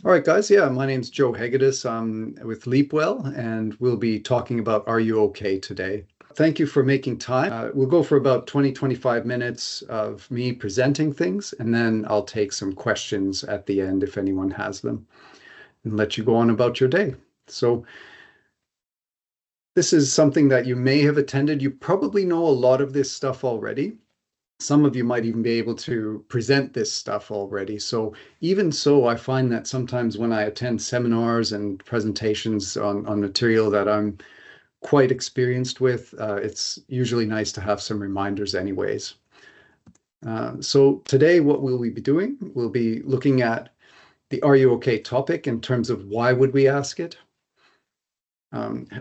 All right, guys. Yeah, my name's Joe Hegedus. I'm with Leapwell, and we'll be talking about Are You OK today? Thank you for making time. We'll go for about 20-25 minutes of me presenting things, and then I'll take some questions at the end if anyone has them, and let you go on about your day. So, this is something that you may have attended. You probably know a lot of this stuff already. Some of you might even be able to present this stuff already. So even so, I find that sometimes when I attend seminars and presentations on material that I'm quite experienced with, it's usually nice to have some reminders anyways. So today, what will we be doing? We'll be looking at the Are You OK topic in terms of why would we ask it?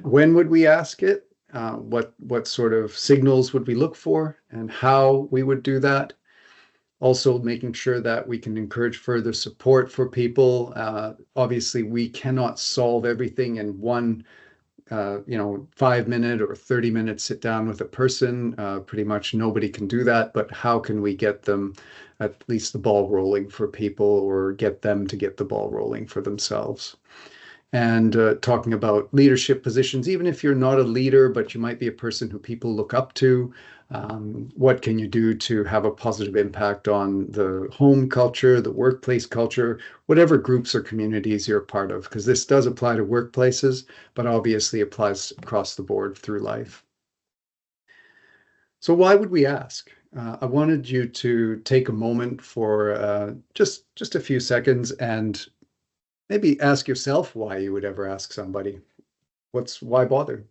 When would we ask it? What sort of signals would we look for and how we would do that? Also making sure that we can encourage further support for people. Obviously, we cannot solve everything in one, 5 minute or 30-minute sit down with a person. Pretty much nobody can do that, but how can we get them at least the ball rolling for people or get them to get the ball rolling for themselves? And talking about leadership positions, even if you're not a leader, but you might be a person who people look up to. What can you do to have a positive impact on the home culture, the workplace culture, whatever groups or communities you're a part of? Because this does apply to workplaces, but obviously applies across the board through life. So why would we ask? I wanted you to take a moment for just a few seconds and maybe ask yourself why you would ever ask somebody. Why bother?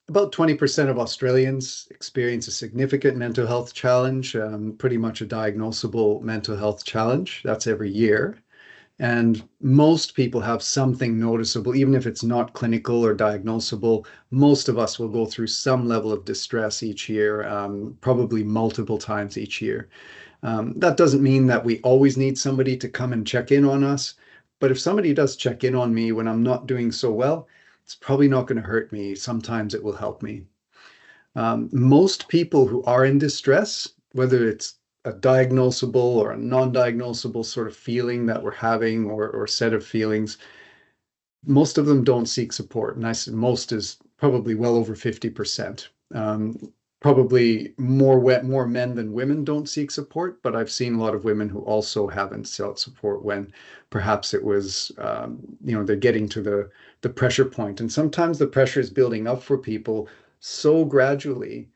About 20% of Australians experience a significant mental health challenge, pretty much a diagnosable mental health challenge. That's every year. And most people have something noticeable, even if it's not clinical or diagnosable. Most of us will go through some level of distress each year, probably multiple times each year. That doesn't mean that we always need somebody to come and check in on us. But if somebody does check in on me when I'm not doing so well, it's probably not going to hurt me. Sometimes it will help me. Most people who are in distress, whether it's a diagnosable or a non-diagnosable sort of feeling that we're having or set of feelings, most of them don't seek support. And I said most is probably well over 50%. Probably more men than women don't seek support, but I've seen a lot of women who also haven't sought support when perhaps it was, they're getting to the pressure point. And sometimes the pressure is building up for people so gradually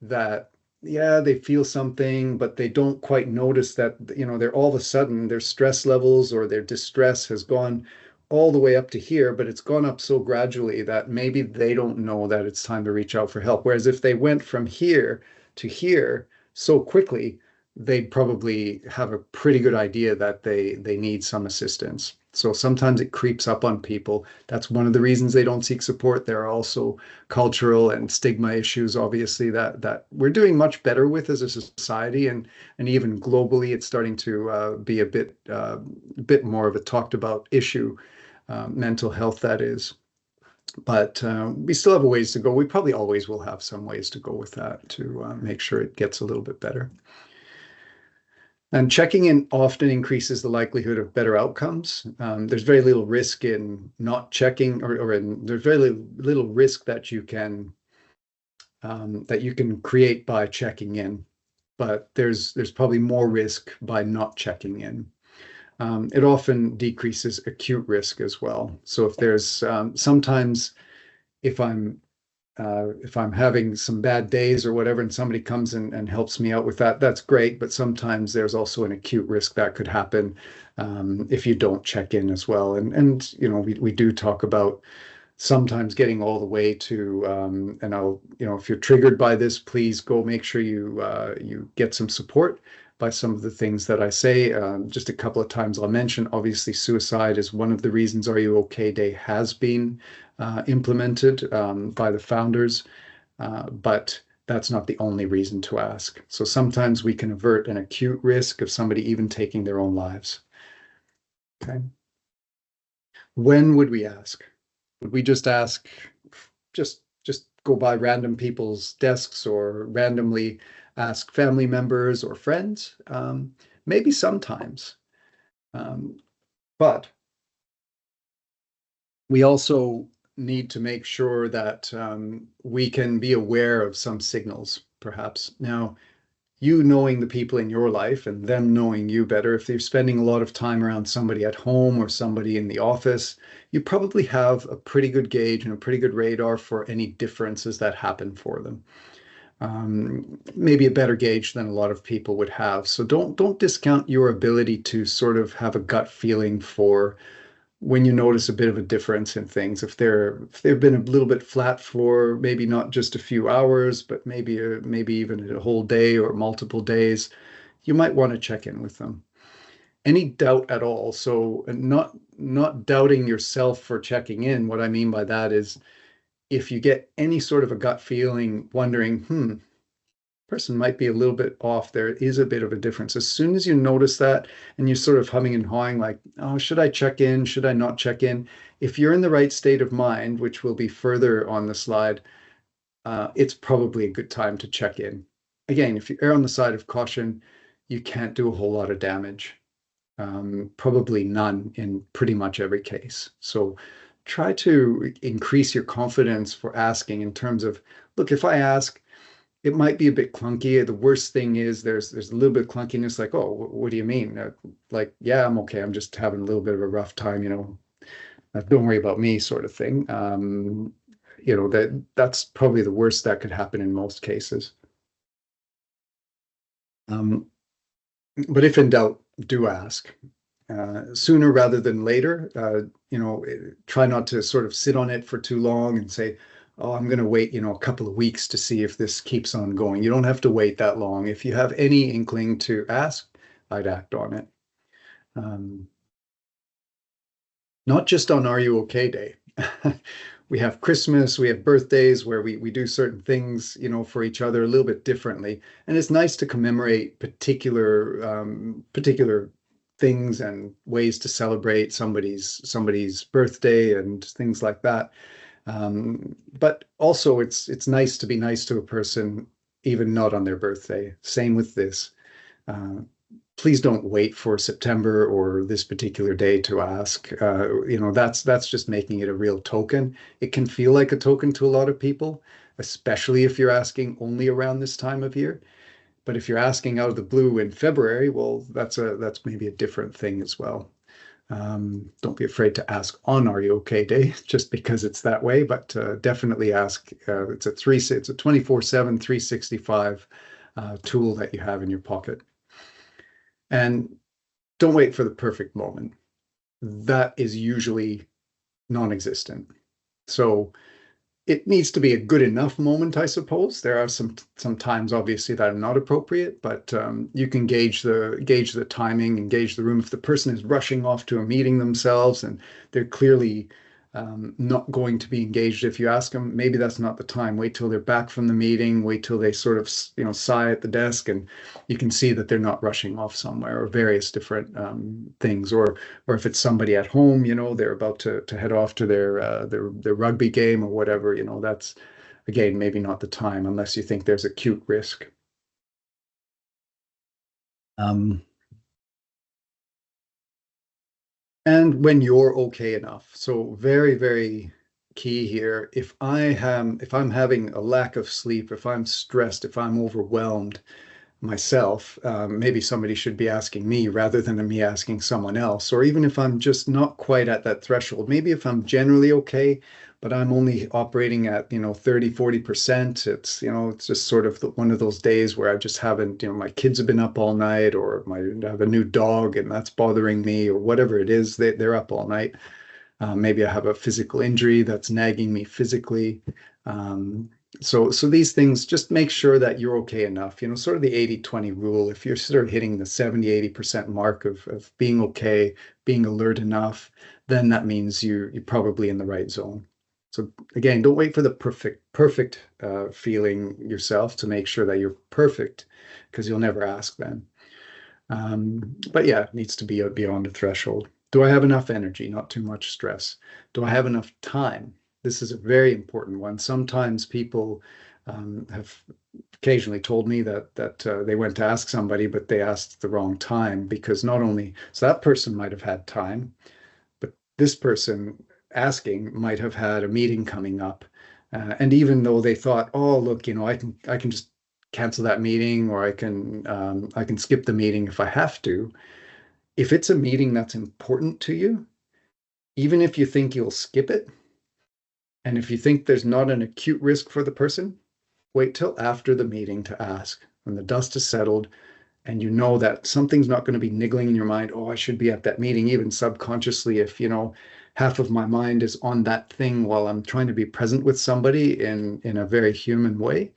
that, yeah, they feel something, but they don't quite notice that, they're all of a sudden their stress levels or their distress has gone all the way up to here, but it's gone up so gradually that maybe they don't know that it's time to reach out for help. Whereas if they went from here to here so quickly, they'd probably have a pretty good idea that they need some assistance. So sometimes it creeps up on people. That's one of the reasons they don't seek support. There are also cultural and stigma issues, obviously, that we're doing much better with as a society, and even globally, it's starting to be a bit more of a talked about issue, mental health, that is. But we still have a ways to go. We probably always will have some ways to go with that to make sure it gets a little bit better. And checking in often increases the likelihood of better outcomes. There's very little risk in not checking, there's very little risk that you can create by checking in, but there's probably more risk by not checking in. It often decreases acute risk as well. So if there's sometimes if I'm if I'm having some bad days or whatever, and somebody comes and helps me out with that, that's great. But sometimes there's also an acute risk that could happen if you don't check in as well. And we do talk about sometimes getting all the way to and I'll if you're triggered by this, please go make sure you get some support by some of the things that I say. Just a couple of times I'll mention, obviously, suicide is one of the reasons Are You OK Day has been implemented by the founders, but that's not the only reason to ask. So sometimes we can avert an acute risk of somebody even taking their own lives. Okay. When would we ask? Would we just ask, just go by random people's desks or randomly ask family members or friends? Maybe sometimes. Um, But we also need to make sure that we can be aware of some signals, perhaps. Now, you knowing the people in your life and them knowing you better, if they're spending a lot of time around somebody at home or somebody in the office, you probably have a pretty good gauge and a pretty good radar for any differences that happen for them. Maybe a better gauge than a lot of people would have. So don't discount your ability to sort of have a gut feeling for when you notice a bit of a difference in things. If they've been a little bit flat for maybe not just a few hours, but maybe even a whole day or multiple days, you might want to check in with them. Any doubt at all. So not doubting yourself for checking in. What I mean by that is if you get any sort of a gut feeling, wondering, person might be a little bit off. There is a bit of a difference. As soon as you notice that and you're sort of humming and hawing, like, oh, should I check in? Should I not check in? If you're in the right state of mind, which will be further on the slide, it's probably a good time to check in. Again, if you err on the side of caution, you can't do a whole lot of damage. Probably none in pretty much every case. So try to increase your confidence for asking in terms of, look, if I ask, it might be a bit clunky. The worst thing is there's a little bit of clunkiness, like, oh, what do you mean? Like, yeah, I'm okay. I'm just having a little bit of a rough time, don't worry about me, sort of thing. That's probably the worst that could happen in most cases. Um, but if in doubt, do ask. Sooner rather than later. Try not to sort of sit on it for too long and say, oh, I'm going to wait, a couple of weeks to see if this keeps on going. You don't have to wait that long. If you have any inkling to ask, I'd act on it. Um, Not just on Are You Okay Day. We have Christmas, we have birthdays where we do certain things, for each other a little bit differently. And it's nice to commemorate particular things and ways to celebrate somebody's birthday and things like that. But also it's nice to be nice to a person even not on their birthday. Same with this. Uh, please don't wait for September or this particular day to ask. That's just making it a real token. It can feel like a token to a lot of people, especially if you're asking only around this time of year. But if you're asking out of the blue in February, well, that's maybe a different thing as well. Don't be afraid to ask on Are You Okay Day just because it's that way, but definitely ask. It's a 24/7, 365 tool that you have in your pocket. And don't wait for the perfect moment. That is usually non-existent. So it needs to be a good enough moment, I suppose. There are some times, obviously, that are not appropriate, but you can gauge the timing and gauge the room. If the person is rushing off to a meeting themselves and they're clearly not going to be engaged, if you ask them, maybe that's not the time. Wait till they're back from the meeting. Wait till they sort of sigh at the desk, and you can see that they're not rushing off somewhere, or various different things. Or if it's somebody at home, they're about to head off to their rugby game or whatever, that's again maybe not the time unless you think there's acute risk. Um, and when you're okay enough. So very, very key here. If I'm having a lack of sleep, if I'm stressed, if I'm overwhelmed, myself, maybe somebody should be asking me rather than me asking someone else. Or even if I'm just not quite at that threshold, maybe if I'm generally okay, but I'm only operating at, 30, 40%, it's just sort of one of those days where I just haven't, my kids have been up all night, or I have a new dog and that's bothering me, or whatever it is, they're up all night. Maybe I have a physical injury that's nagging me physically. So these things, just make sure that you're okay enough, sort of the 80/20 rule. If you're sort of hitting the 70, 80% mark of being okay, being alert enough, then that means you're probably in the right zone. So again, don't wait for the perfect feeling yourself to make sure that you're perfect, because you'll never ask then. But yeah, it needs to be beyond a threshold. Do I have enough energy? Not too much stress. Do I have enough time? This is a very important one. Sometimes people have occasionally told me that they went to ask somebody, but they asked the wrong time, because not only so that person might have had time, but this person asking might have had a meeting coming up, and even though they thought, oh, look, I can just cancel that meeting, or I can skip the meeting if I have to. If it's a meeting that's important to you, even if you think you'll skip it, and if you think there's not an acute risk for the person, wait till after the meeting to ask, when the dust is settled and you know that something's not going to be niggling in your mind. Oh, I should be at that meeting, even subconsciously, if half of my mind is on that thing while I'm trying to be present with somebody in a very human way.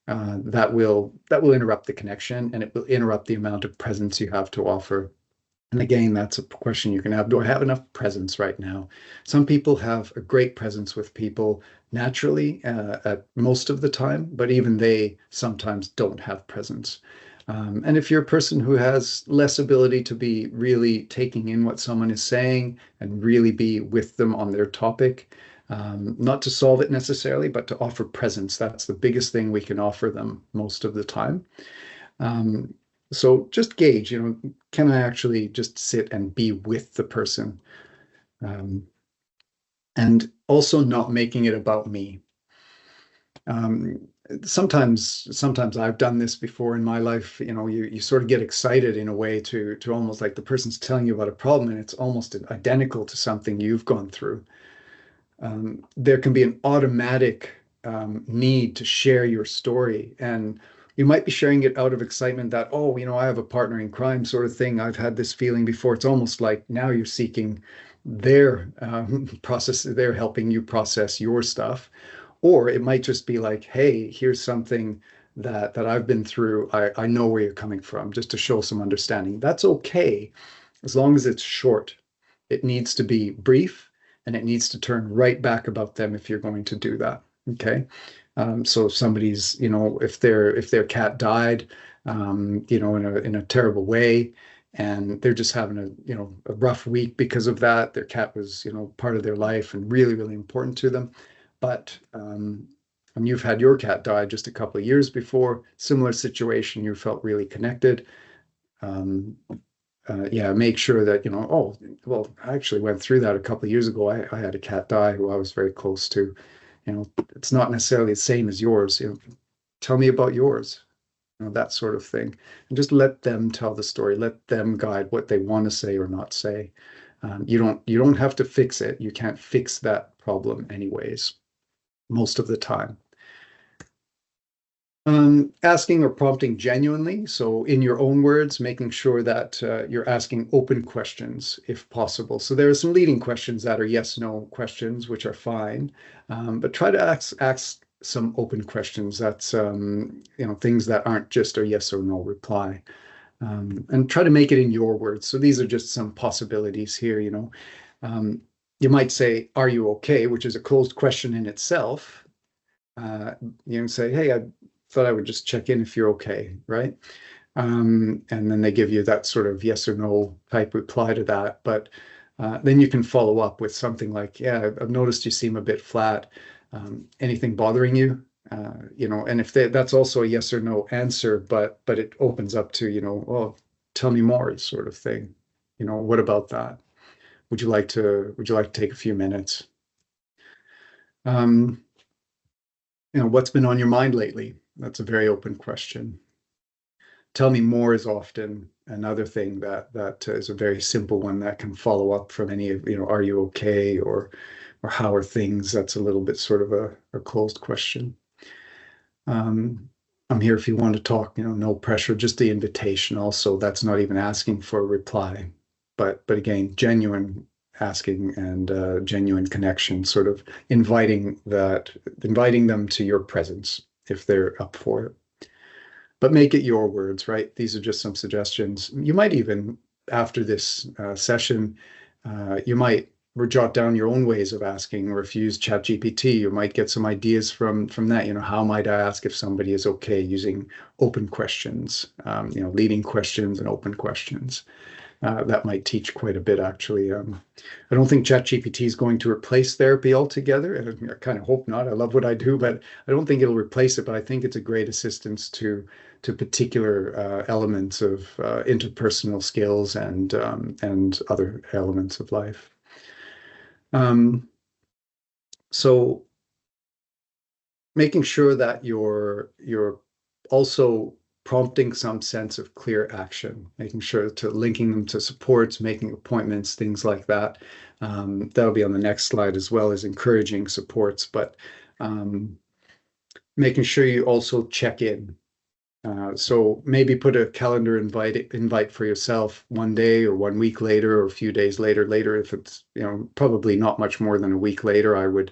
That will interrupt the connection, and it will interrupt the amount of presence you have to offer. And again, that's a question you can have. Do I have enough presence right now? Some people have a great presence with people naturally at most of the time, but even they sometimes don't have presence. And if you're a person who has less ability to be really taking in what someone is saying and really be with them on their topic, not to solve it necessarily, but to offer presence, that's the biggest thing we can offer them most of the time. Um, so just gauge, can I actually just sit and be with the person? Um, and also not making it about me. Um, sometimes I've done this before in my life. You sort of get excited in a way to almost like the person's telling you about a problem and it's almost identical to something you've gone through. There can be an automatic need to share your story. And you might be sharing it out of excitement that, oh, I have a partner in crime sort of thing. I've had this feeling before. It's almost like now you're seeking their process. They're helping you process your stuff. Or it might just be like, hey, here's something that I've been through. I know where you're coming from, just to show some understanding. That's okay, as long as it's short. It needs to be brief, and it needs to turn right back about them if you're going to do that. Okay. So if somebody's, if their cat died, in a terrible way, and they're just having a rough week because of that. Their cat was, part of their life and really, really important to them. But and you've had your cat die just a couple of years before, similar situation, you felt really connected. Um, yeah, make sure that, oh, well, I actually went through that a couple of years ago. I had a cat die who I was very close to. It's not necessarily the same as yours. Tell me about yours, that sort of thing. And just let them tell the story. Let them guide what they want to say or not say. You don't have to fix it. You can't fix that problem anyways, most of the time. Asking or prompting genuinely. So in your own words, making sure that you're asking open questions if possible. So there are some leading questions that are yes, no questions, which are fine. But try to ask some open questions. That's, things that aren't just a yes or no reply. And try to make it in your words. So these are just some possibilities here, you might say, are you okay? Which is a closed question in itself. Say, hey, I thought I would just check in if you're okay, right? And then they give you that sort of yes or no type reply to that. But then you can follow up with something like, yeah, I've noticed you seem a bit flat. Anything bothering you? And if that's also a yes or no answer, but it opens up to, well, tell me more sort of thing. What about that? Would you like to take a few minutes? Um, what's been on your mind lately? That's a very open question. Tell me more is often another thing that is a very simple one that can follow up from any of, are you okay? Or how are things? That's a little bit sort of a closed question. I'm here if you want to talk, no pressure, just the invitation also. That's not even asking for a reply. But again, genuine asking and genuine connection, sort of inviting them to your presence if they're up for it. But make it your words, right? These are just some suggestions. You might even, after this session, you might jot down your own ways of asking, or if you use ChatGPT, you might get some ideas from that. How might I ask if somebody is okay, using open questions, leading questions and open questions. That might teach quite a bit, actually. I don't think ChatGPT is going to replace therapy altogether, and I kind of hope not. I love what I do, but I don't think it'll replace it. But I think it's a great assistance to particular elements of interpersonal skills and other elements of life. Um, so making sure that you're also prompting some sense of clear action, making sure to linking them to supports, making appointments, things like that. That'll be on the next slide, as well as encouraging supports, but making sure you also check in. So maybe put a calendar invite for yourself one day or 1 week later or a few days later. If it's, probably not much more than a week later, I would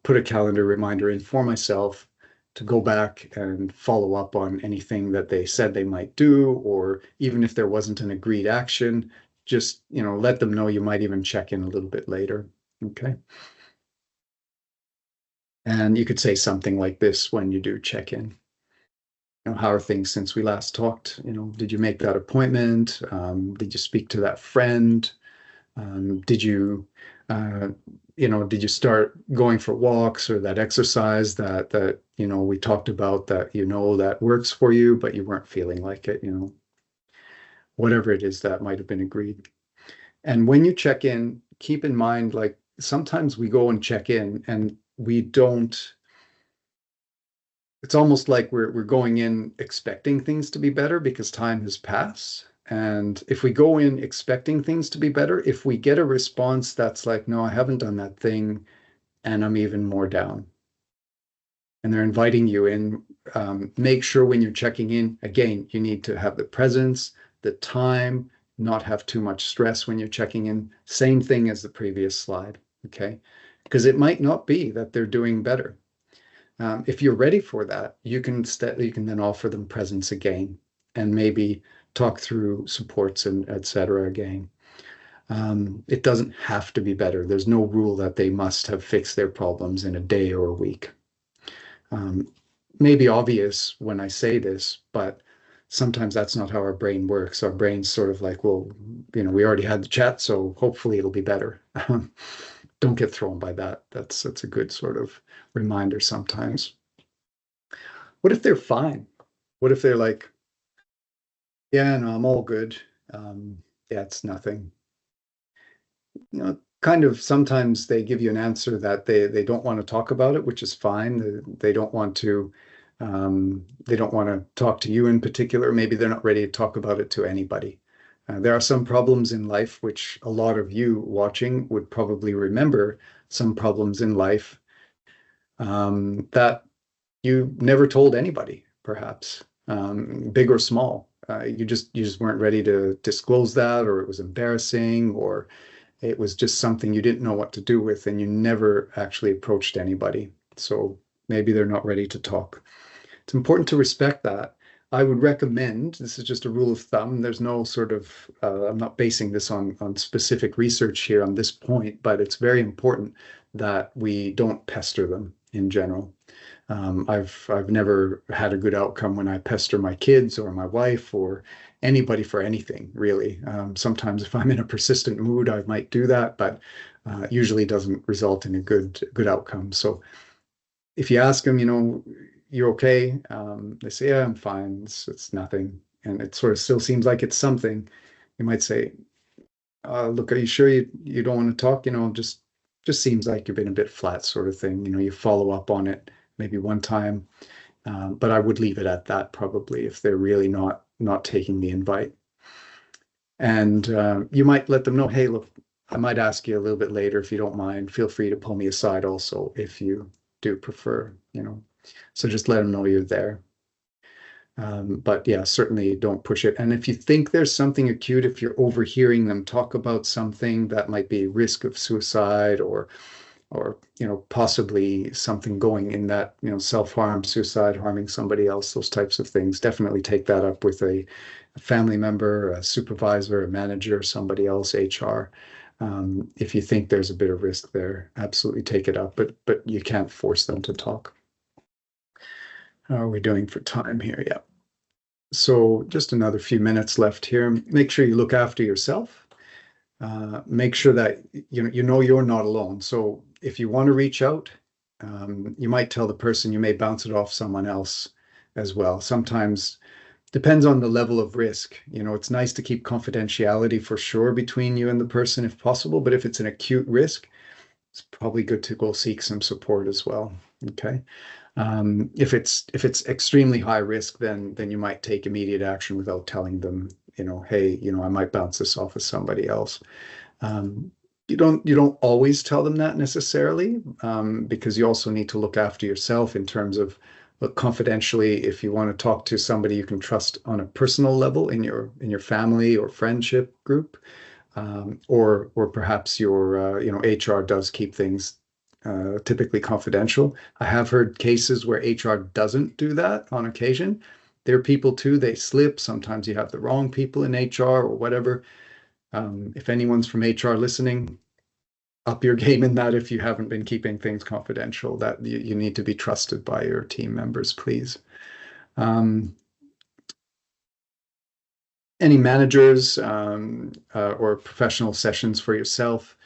put a calendar reminder in for myself to go back and follow up on anything that they said they might do, or even if there wasn't an agreed action, just, let them know you might even check in a little bit later. Okay. And you could say something like this when you do check in. How are things since we last talked? Did you make that appointment? Did you speak to that friend? Did you, did you start going for walks or that exercise that we talked about that that works for you, but you weren't feeling like it, whatever it is that might have been agreed. And when you check in, keep in mind, like sometimes we go and check in and we don't. It's almost like we're going in expecting things to be better because time has passed. And if we go in expecting things to be better, if we get a response that's like, no, I haven't done that thing, and I'm even more down, and they're inviting you in, make sure when you're checking in, again, you need to have the presence, the time, not have too much stress when you're checking in. Same thing as the previous slide, okay? Because it might not be that they're doing better. If you're ready for that, you can then offer them presence again, and maybe talk through supports and etc. again. It doesn't have to be better. There's no rule that they must have fixed their problems in a day or a week. Maybe obvious when I say this, but sometimes that's not how our brain works. Our brain's sort of like, well, we already had the chat, so hopefully it'll be better. Don't get thrown by that. That's a good sort of reminder sometimes. What if they're fine? What if they're like, yeah, no, I'm all good. Yeah, it's nothing. Kind of sometimes they give you an answer that they don't want to talk about it, which is fine. They don't want to talk to you in particular. Maybe they're not ready to talk about it to anybody. There are some problems in life which a lot of you watching would probably remember, some problems in life that you never told anybody, perhaps, big or small. You just weren't ready to disclose that, or it was embarrassing, or it was just something you didn't know what to do with, and you never actually approached anybody. So maybe they're not ready to talk. It's important to respect that. I would recommend, this is just a rule of thumb, there's no sort of, I'm not basing this on specific research here on this point, but it's very important that we don't pester them in general. I've never had a good outcome when I pester my kids or my wife or anybody for anything, really. Sometimes if I'm in a persistent mood, I might do that, but usually doesn't result in a good outcome. So if you ask them, you're okay, they say, yeah, I'm fine. It's nothing, and it sort of still seems like it's something. You might say, look, are you sure you don't want to talk? Just seems like you've been a bit flat, sort of thing. You follow up on it maybe one time, but I would leave it at that probably if they're really not taking the invite. And you might let them know, hey, look, I might ask you a little bit later if you don't mind. Feel free to pull me aside also if you do prefer. So just let them know you're there. But yeah, certainly don't push it. And if you think there's something acute, if you're overhearing them talk about something that might be risk of suicide or possibly something going in that, self-harm, suicide, harming somebody else, those types of things, definitely take that up with a family member, a supervisor, a manager, somebody else, HR. If you think there's a bit of risk there, absolutely take it up, but you can't force them to talk. How are we doing for time here? Yeah. So just another few minutes left here. Make sure you look after yourself. Make sure that you know you're not alone. So if you want to reach out, you might tell the person you may bounce it off someone else as well. Sometimes depends on the level of risk. It's nice to keep confidentiality for sure between you and the person if possible, but if it's an acute risk, it's probably good to go seek some support as well. Okay. If it's extremely high risk, then you might take immediate action without telling them, hey, I might bounce this off of somebody else. Um, you don't always tell them that necessarily, because you also need to look after yourself in terms of, look, confidentially, if you want to talk to somebody you can trust on a personal level in your family or friendship group, or perhaps your HR does keep things typically confidential. I have heard cases where HR doesn't do that on occasion. They're people too, they slip. Sometimes you have the wrong people in HR or whatever. If anyone's from HR listening, up your game in that if you haven't been keeping things confidential, that you need to be trusted by your team members, please. Um, any managers or professional sessions for yourself,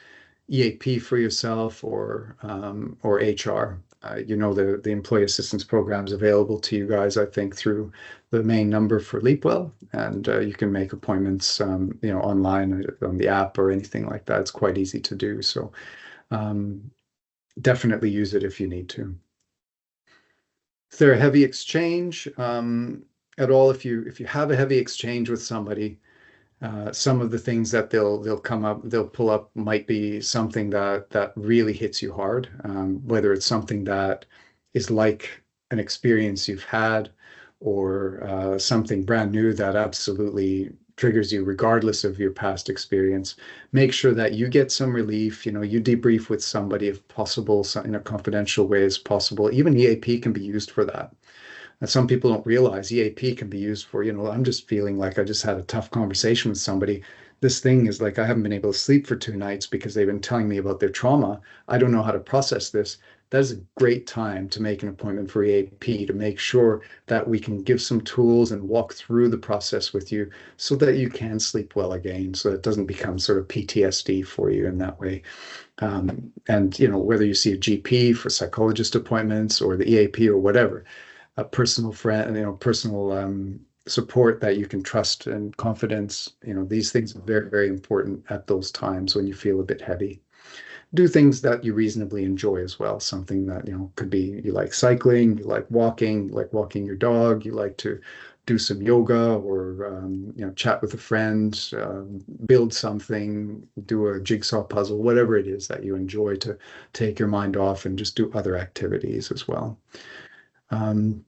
EAP for yourself, or HR. The employee assistance program is available to you guys, I think, through the main number for Leapwell, and you can make appointments, online on the app or anything like that. It's quite easy to do. So um, definitely use it if you need to. Is there a heavy exchange at all? If you have a heavy exchange with somebody, some of the things that they'll pull up might be something that really hits you hard, whether it's something that is like an experience you've had, or something brand new that absolutely triggers you regardless of your past experience. Make sure that you get some relief. You debrief with somebody if possible, in a confidential way as possible. Even EAP can be used for that. And some people don't realize EAP can be used for, I'm just feeling like I just had a tough conversation with somebody. This thing is like, I haven't been able to sleep for 2 nights because they've been telling me about their trauma. I don't know how to process this. That is a great time to make an appointment for EAP, to make sure that we can give some tools and walk through the process with you so that you can sleep well again, so it doesn't become sort of PTSD for you in that way. And whether you see a GP for psychologist appointments or the EAP or whatever, a personal friend, personal support that you can trust and confidence. These things are very, very important at those times when you feel a bit heavy. Do things that you reasonably enjoy as well. Something that, could be, you like cycling, you like walking your dog, you like to do some yoga, or chat with a friend, build something, do a jigsaw puzzle, whatever it is that you enjoy, to take your mind off and just do other activities as well. Um,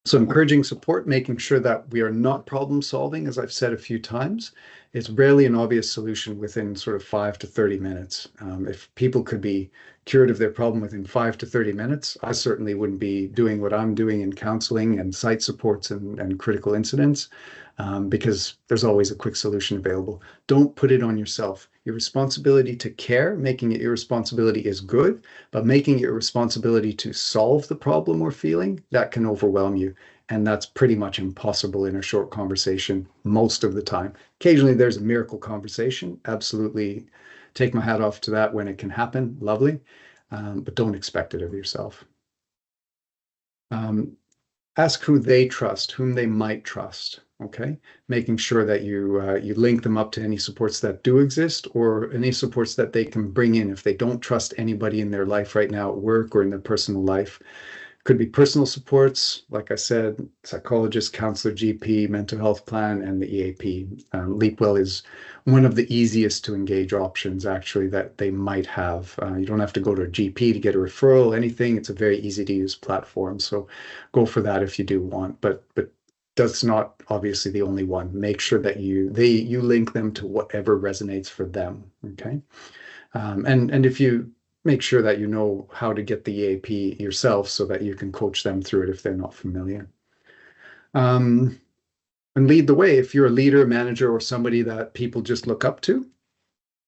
so encouraging support, making sure that we are not problem solving, as I've said a few times. It's rarely an obvious solution within sort of 5 to 30 minutes. If people could be cured of their problem within 5 to 30 minutes, I certainly wouldn't be doing what I'm doing in counseling and site supports and critical incidents, because there's always a quick solution available. Don't put it on yourself. Your responsibility to care, making it your responsibility, is good, but making it your responsibility to solve the problem we're feeling, that can overwhelm you. And that's pretty much impossible in a short conversation most of the time. Occasionally there's a miracle conversation. Absolutely take my hat off to that when it can happen. Lovely. But don't expect it of yourself. Um, Ask who they trust, whom they might trust. Okay, making sure that you link them up to any supports that do exist, or any supports that they can bring in if they don't trust anybody in their life right now at work or in their personal life. Could be personal supports, like I said, psychologist, counselor, GP, mental health plan, and the EAP. Leapwell is one of the easiest to engage options, actually, that they might have. You don't have to go to a GP to get a referral, anything. It's a very easy to use platform. So go for that if you do want, but that's not obviously the only one. Make sure that you link them to whatever resonates for them. Okay. And if you make sure that you know how to get the EAP yourself so that you can coach them through it if they're not familiar. Um, and lead the way. If you're a leader, manager, or somebody that people just look up to,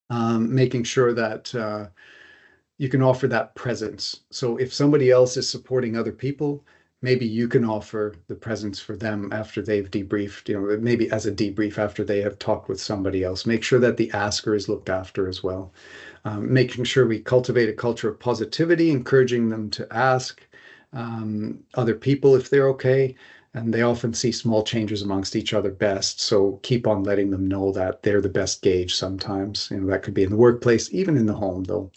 making sure that you can offer that presence. So if somebody else is supporting other people, maybe you can offer the presence for them after they've debriefed, maybe as a debrief after they have talked with somebody else. Make sure that the asker is looked after as well. Making sure we cultivate a culture of positivity, encouraging them to ask other people if they're okay. And they often see small changes amongst each other best. So keep on letting them know that they're the best gauge sometimes. That could be in the workplace, even in the home, though.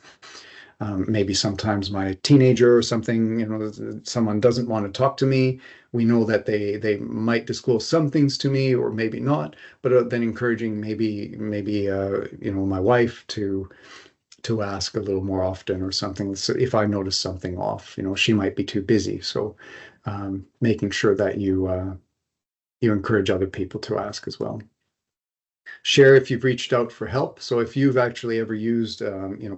Maybe sometimes my teenager or something, someone doesn't want to talk to me. We know that they might disclose some things to me, or maybe not. But then encouraging maybe my wife to ask a little more often or something. So if I notice something off, she might be too busy. So making sure that you encourage other people to ask as well. Share if you've reached out for help. So if you've actually ever used,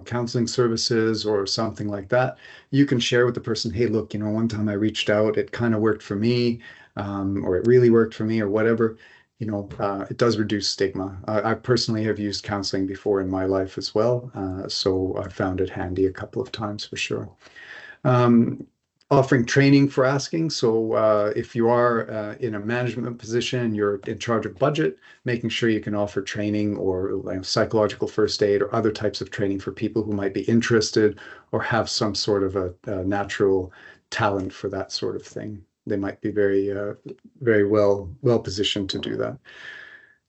counseling services or something like that, you can share with the person, hey, look, one time I reached out, it kind of worked for me, or it really worked for me, or whatever. It does reduce stigma. I personally have used counseling before in my life as well, so I found it handy a couple of times for sure. Offering training for asking. So if you are in a management position, you're in charge of budget, making sure you can offer training or psychological first aid or other types of training for people who might be interested or have some sort of a natural talent for that sort of thing. They might be very well positioned to do that.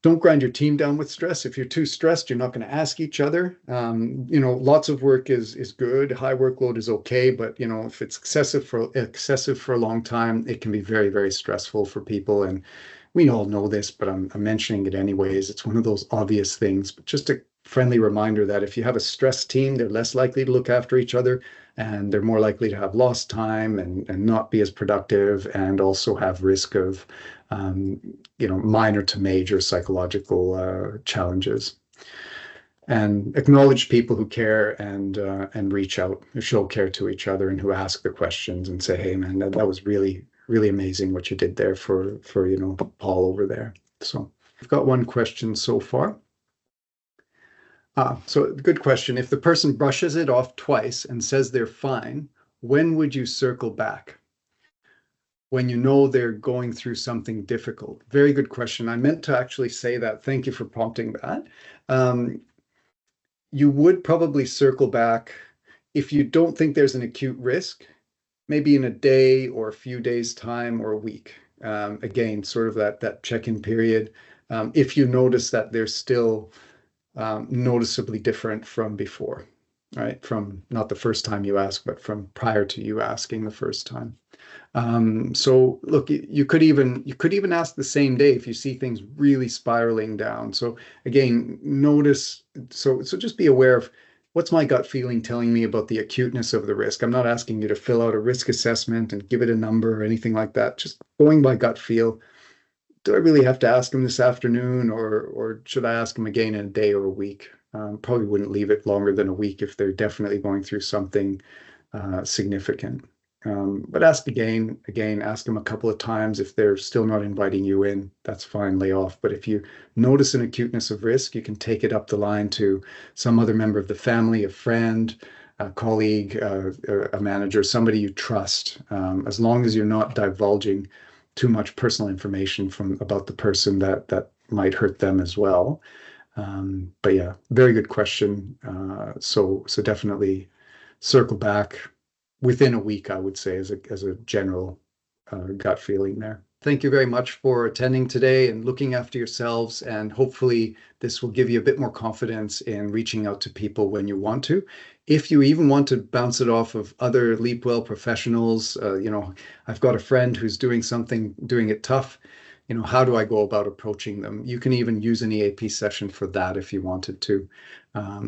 Don't grind your team down with stress. If you're too stressed, you're not going to ask each other. Lots of work is good. High workload is okay, but if it's excessive for a long time, it can be very, very stressful for people. And we all know this, but I'm mentioning it anyways. It's one of those obvious things, but just a friendly reminder that if you have a stressed team, they're less likely to look after each other, and they're more likely to have lost time and not be as productive, and also have risk of minor to major psychological challenges. And acknowledge people who care and reach out, who show care to each other, and who ask the questions and say, "Hey, man, that was really, really amazing what you did there for Paul over there." So we've got one question so far. So good question. If the person brushes it off twice and says they're fine, when would you circle back? When you know they're going through something difficult? Very good question. I meant to actually say that. Thank you for prompting that. You would probably circle back if you don't think there's an acute risk, maybe in a day or a few days' time or a week. Again, sort of that check-in period. If you notice that they're still noticeably different from before, right? From not the first time you ask, but from prior to you asking the first time. So look, you could even ask the same day if you see things really spiraling down. So again, notice, so just be aware of what's my gut feeling telling me about the acuteness of the risk. I'm not asking you to fill out a risk assessment and give it a number or anything like that. Just going by gut feel. Do I really have to ask him this afternoon, or should I ask him again in a day or a week? Probably wouldn't leave it longer than a week if they're definitely going through something significant. But ask again, ask them a couple of times. If they're still not inviting you in, that's fine, lay off. But if you notice an acuteness of risk, you can take it up the line to some other member of the family, a friend, a colleague, a manager, somebody you trust, as long as you're not divulging too much personal information about the person that might hurt them as well. But yeah, very good question. So definitely circle back within a week, I would say, as a general gut feeling there. Thank you very much for attending today and looking after yourselves. And hopefully this will give you a bit more confidence in reaching out to people when you want to. If you even want to bounce it off of other Leapwell professionals, I've got a friend who's doing it tough. How do I go about approaching them? You can even use an EAP session for that if you wanted to.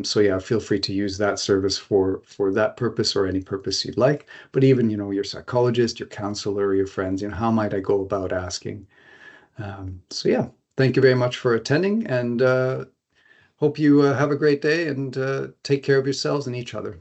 So yeah, feel free to use that service for that purpose or any purpose you'd like. But even, your psychologist, your counselor, your friends, how might I go about asking? So yeah, thank you very much for attending, and hope you have a great day, and take care of yourselves and each other.